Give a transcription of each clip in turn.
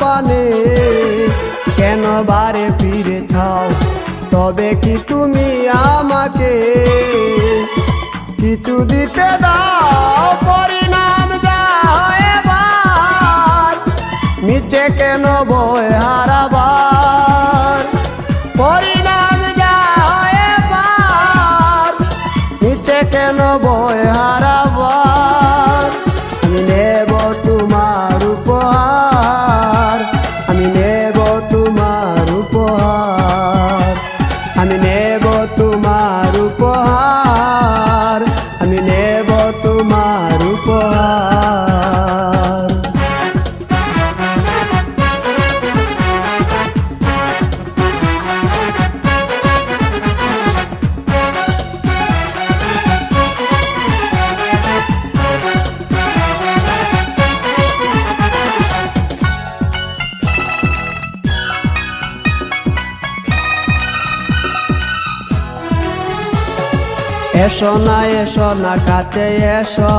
পানে কেন বারে ফিরে চাও? তবে কি তুমি আমাকে কিছু দিতে দাও? পরিণাম যা হয় এবার নিচে কেন বয় হারাবার? পরিণাম যা হয় এবার নিচে কেন বয় হারাবার? আমি নেব তোমার উপহার, আমি নেব তোমার উপহার, আমি নেব তোমার উপহার, আমি নেব তোমার উপহার। এসো না কাছে এসো,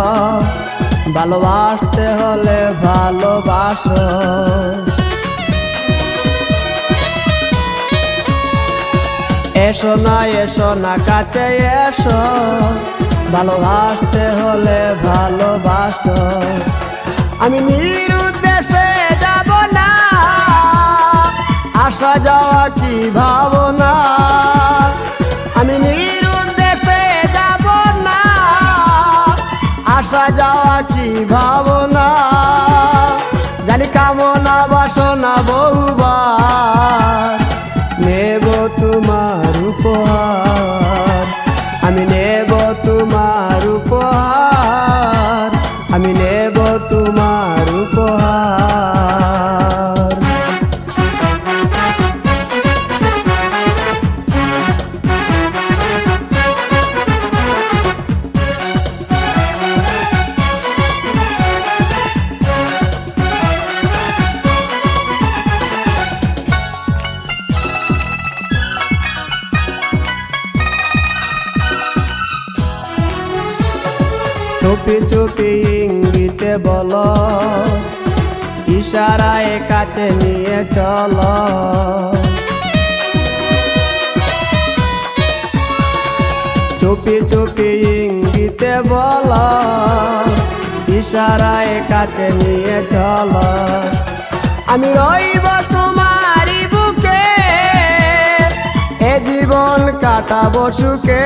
ভালোবাসতে হলে ভালোবাসো। এসো না কাছে এসো, ভালোবাসতে হলে ভালোবাসো। আমি নিরুদ্দেশে যাব না, আসা যাওয়া কি ভাবনা। আমি নিরুদ্দেশে যাব না, আসা যাওয়া কি ভাবনা। জানি কামনা বাসনা বহুবার নেব তোমার উপহার, আমি নেব তোমার উপহার, আমি নেব তোমার উপহার। চুপি চুপি ইঙ্গিতে বলো, ইশারায় কাছে নিয়ে চলো। চুপি চুপি ইঙ্গিতে বলো, ইশারায় কাছে নিয়ে চলো। আমি রইব তোমারই বুকে, এ জীবন কাটাবো সুখে।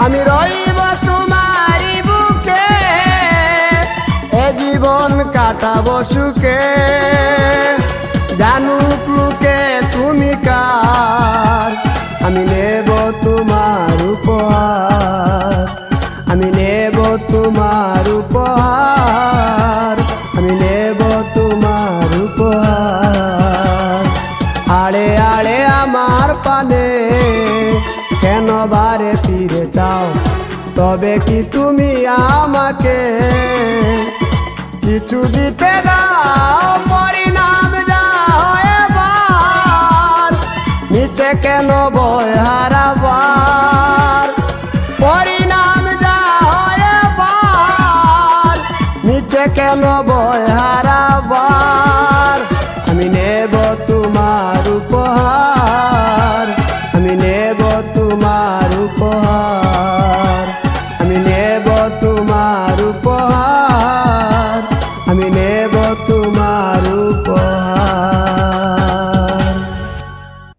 আমি রইব তোমারই বুকে, এ জীবন কাটাবো সুখে। জানুক লোকে তুমি কার, আমি নেব তোমার উপহার, আমি নেব তোমার উপহার, আমি নেব তোমার উপহার। আড়ে আড়ে আমার পানে কেন বারে ফিরে চাও? তবে কি তুমি আমাকে কিছু দিতে দাও? পরিণাম যা হয় এবার নিচে কেন বয় হারাবার? পরিণাম যা হয় এবার নিচে কেন বয় হারাবার? আমি নেব